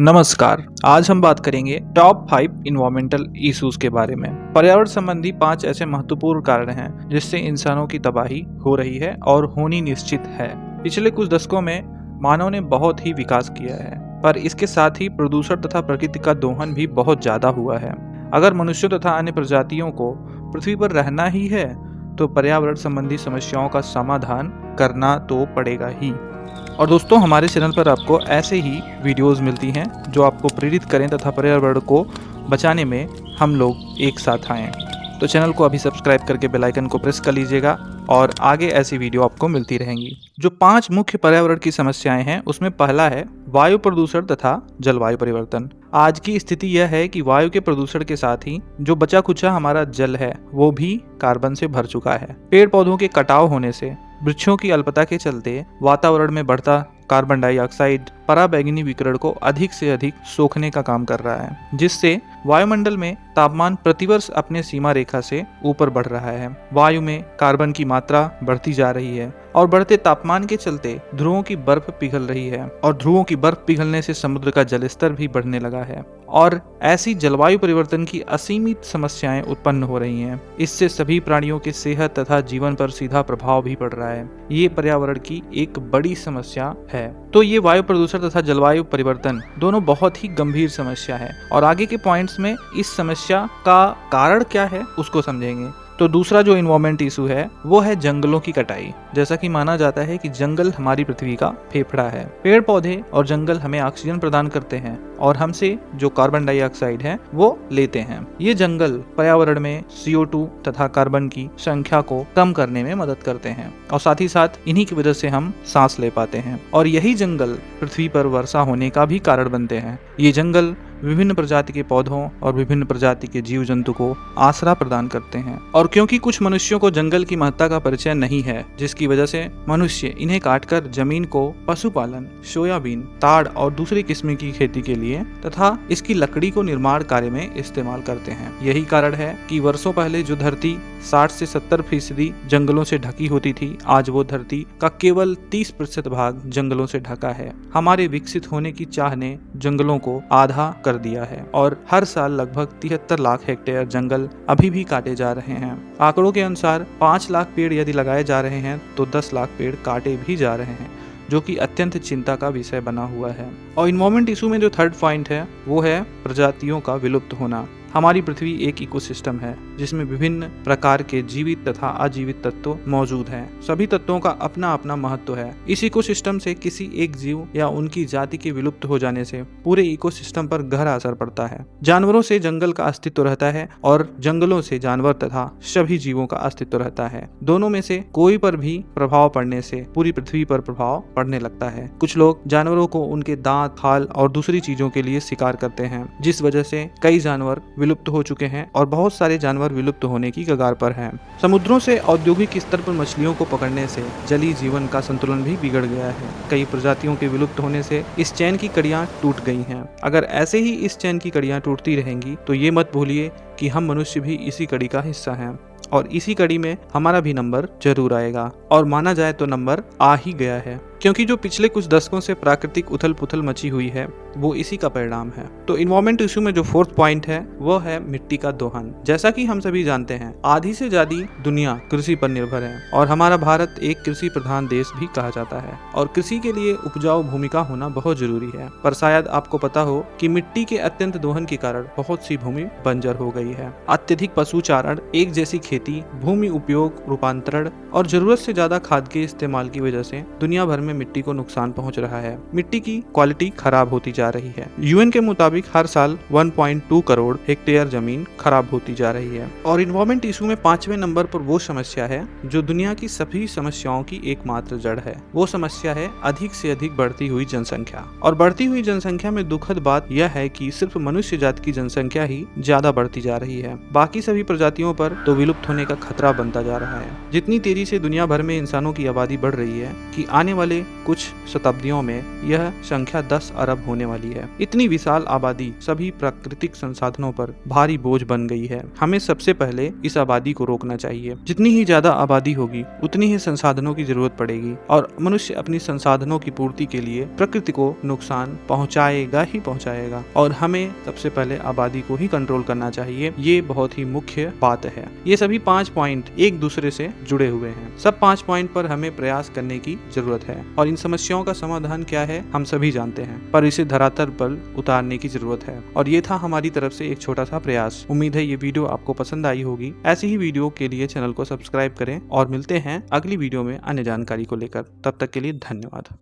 नमस्कार। आज हम बात करेंगे टॉप 5 इन्वायरमेंटल इश्यूज के बारे में। पर्यावरण संबंधी 5 ऐसे महत्वपूर्ण कारण हैं जिससे इंसानों की तबाही हो रही है और होनी निश्चित है। पिछले कुछ दशकों में मानव ने बहुत ही विकास किया है, पर इसके साथ ही प्रदूषण तथा प्रकृति का दोहन भी बहुत ज्यादा हुआ है। अगर मनुष्यों तथा अन्य प्रजातियों को पृथ्वी पर रहना ही है तो पर्यावरण संबंधी समस्याओं का समाधान करना तो पड़ेगा ही। और दोस्तों, हमारे चैनल पर आपको ऐसे ही वीडियोस मिलती हैं जो आपको प्रेरित करें तथा पर्यावरण को बचाने में हम लोग एक साथ आएं। तो चैनल को अभी सब्सक्राइब करके बेल आइकन को प्रेस कर लीजिएगा और आगे ऐसी वीडियो आपको मिलती रहेंगी। जो 5 मुख्य पर्यावरण की समस्याएं हैं उसमें पहला है वायु प्रदूषण तथा जलवायु परिवर्तन। आज की स्थिति यह है कि वायु के प्रदूषण के साथ ही जो बचा कुचा हमारा जल है वो भी कार्बन से भर चुका है। पेड़ पौधों के कटाव होने से, वृक्षों की अल्पता के चलते वातावरण में बढ़ता कार्बन डाइऑक्साइड पराबैंगनी विकिरण को अधिक से अधिक सोखने का काम कर रहा है, जिससे वायुमंडल में तापमान प्रतिवर्ष अपने सीमा रेखा से ऊपर बढ़ रहा है। वायु में कार्बन की मात्रा बढ़ती जा रही है और बढ़ते तापमान के चलते ध्रुवों की बर्फ पिघल रही है और ध्रुवों की बर्फ पिघलने से समुद्र का जलस्तर भी बढ़ने लगा है और ऐसी जलवायु परिवर्तन की असीमित समस्याएं उत्पन्न हो रही हैं। इससे सभी प्राणियों के सेहत तथा जीवन पर सीधा प्रभाव भी पड़ रहा है। ये पर्यावरण की एक बड़ी समस्या है। तो ये वायु प्रदूषण तथा जलवायु परिवर्तन दोनों बहुत ही गंभीर समस्या है और आगे के पॉइंट्स में इस समस्या का कारण क्या है उसको समझेंगे। तो दूसरा जो इन्वायरमेंट इशू है वो है जंगलों की कटाई। जैसा कि माना जाता है कि जंगल हमारी पृथ्वी का फेफड़ा है। पेड़ पौधे और जंगल हमें ऑक्सीजन प्रदान करते हैं और हमसे जो कार्बन डाइऑक्साइड है वो लेते हैं। ये जंगल पर्यावरण में CO2 तथा कार्बन की संख्या को कम करने में मदद करते हैं और साथ ही साथ इन्हीं की वजह से हम सांस ले पाते हैं और यही जंगल पृथ्वी पर वर्षा होने का भी कारण बनते हैं। ये जंगल विभिन्न प्रजाति के पौधों और विभिन्न प्रजाति के जीव जंतु को आसरा प्रदान करते हैं। और क्योंकि कुछ मनुष्यों को जंगल की महत्ता का परिचय नहीं है, जिसकी वजह से मनुष्य इन्हें काटकर जमीन को पशुपालन, सोयाबीन, ताड़ और दूसरी किस्म की खेती के लिए तथा इसकी लकड़ी को निर्माण कार्य में इस्तेमाल करते हैं। यही कारण है कि वर्षों पहले जो धरती 60 से 70% जंगलों से ढकी होती थी, आज वो धरती का केवल 30% भाग जंगलों से ढका है। हमारे विकसित होने की चाह ने जंगलों को आधा कर दिया है और हर साल लगभग 73 लाख हेक्टेयर जंगल अभी भी काटे जा रहे हैं। आंकड़ों के अनुसार 5 लाख पेड़ यदि लगाए जा रहे हैं तो 10 लाख पेड़ काटे भी जा रहे हैं, जो कि अत्यंत चिंता का विषय बना हुआ है। और इन्वायरमेंट इशू में जो थर्ड पॉइंट है वो है प्रजातियों का विलुप्त होना। हमारी पृथ्वी एक इकोसिस्टम है जिसमें विभिन्न प्रकार के जीवित तथा अजीवित तत्व मौजूद हैं। सभी तत्वों का अपना अपना महत्व है। इस इकोसिस्टम से किसी एक जीव या उनकी जाति के विलुप्त हो जाने से पूरे इकोसिस्टम पर गहरा असर पड़ता है। जानवरों से जंगल का अस्तित्व रहता है और जंगलों से जानवर तथा सभी जीवों का अस्तित्व रहता है। दोनों में से कोई पर भी प्रभाव पड़ने से पूरी पृथ्वी पर प्रभाव पड़ने लगता है। कुछ लोग जानवरों को उनके दांत, खाल और दूसरी चीजों के लिए शिकार करते हैं, जिस वजह से कई जानवर विलुप्त हो चुके हैं और बहुत सारे जानवर विलुप्त होने की कगार पर हैं। समुद्रों से औद्योगिक स्तर पर मछलियों को पकड़ने से जलीय जीवन का संतुलन भी बिगड़ गया है। कई प्रजातियों के विलुप्त होने से इस चैन की कड़ियां टूट गई हैं। अगर ऐसे ही इस चैन की कड़ियां टूटती रहेंगी तो ये मत भूलिए कि हम मनुष्य भी इसी कड़ी का हिस्सा हैं और इसी कड़ी में हमारा भी नंबर जरूर आएगा और माना जाए तो नंबर आ ही गया है, क्योंकि जो पिछले कुछ दशकों से प्राकृतिक उथल पुथल मची हुई है वो इसी का परिणाम है। तो इन्वायरमेंट इशू में जो फोर्थ पॉइंट है वो है मिट्टी का दोहन। जैसा कि हम सभी जानते हैं, आधी से ज्यादा दुनिया कृषि पर निर्भर है और हमारा भारत एक कृषि प्रधान देश भी कहा जाता है और कृषि के लिए उपजाऊ भूमि का होना बहुत जरूरी है। पर शायद आपको पता हो कि मिट्टी के अत्यंत दोहन के कारण बहुत सी भूमि बंजर हो गई है। अत्यधिक पशुचारण, एक जैसी खेती, भूमि उपयोग रूपांतरण और जरूरत से ज्यादा खाद के इस्तेमाल की वजह से दुनिया भर में मिट्टी को नुकसान पहुंच रहा है। मिट्टी की क्वालिटी खराब होती जा रही है। UN के मुताबिक हर साल 1.2 करोड़ हेक्टेयर जमीन खराब होती जा रही है। और इन्वायरमेंट इशू में 5वें नंबर पर वो समस्या है जो दुनिया की सभी समस्याओं की एकमात्र जड़ है। वो समस्या है अधिक से अधिक बढ़ती हुई जनसंख्या। और बढ़ती हुई जनसंख्या में दुखद बात यह है कि सिर्फ मनुष्य जाति की जनसंख्या ही ज्यादा बढ़ती जा रही है। बाकी सभी प्रजातियों पर तो विलुप्त होने का खतरा बनता जा रहा है। जितनी तेजी से दुनिया भर में इंसानों की आबादी बढ़ रही है कि आने वाले कुछ शताब्दियों में यह संख्या 10 अरब होने वाली है। इतनी विशाल आबादी सभी प्राकृतिक संसाधनों पर भारी बोझ बन गई है। हमें सबसे पहले इस आबादी को रोकना चाहिए। जितनी ही ज्यादा आबादी होगी उतनी ही संसाधनों की जरूरत पड़ेगी और मनुष्य अपनी संसाधनों की पूर्ति के लिए प्रकृति को नुकसान पहुंचाएगा ही पहुंचाएगा, और हमें सबसे पहले आबादी को ही कंट्रोल करना चाहिए। ये बहुत ही मुख्य बात है। ये सभी 5 पॉइंट एक दूसरे से जुड़े हुए हैं। सब 5 पॉइंट पर हमें प्रयास करने की जरूरत है और इन समस्याओं का समाधान क्या है हम सभी जानते हैं, पर इसे धरातल पर उतारने की जरूरत है। और ये था हमारी तरफ से एक छोटा सा प्रयास। उम्मीद है ये वीडियो आपको पसंद आई होगी। ऐसी ही वीडियो के लिए चैनल को सब्सक्राइब करें और मिलते हैं अगली वीडियो में अन्य जानकारी को लेकर। तब तक के लिए धन्यवाद।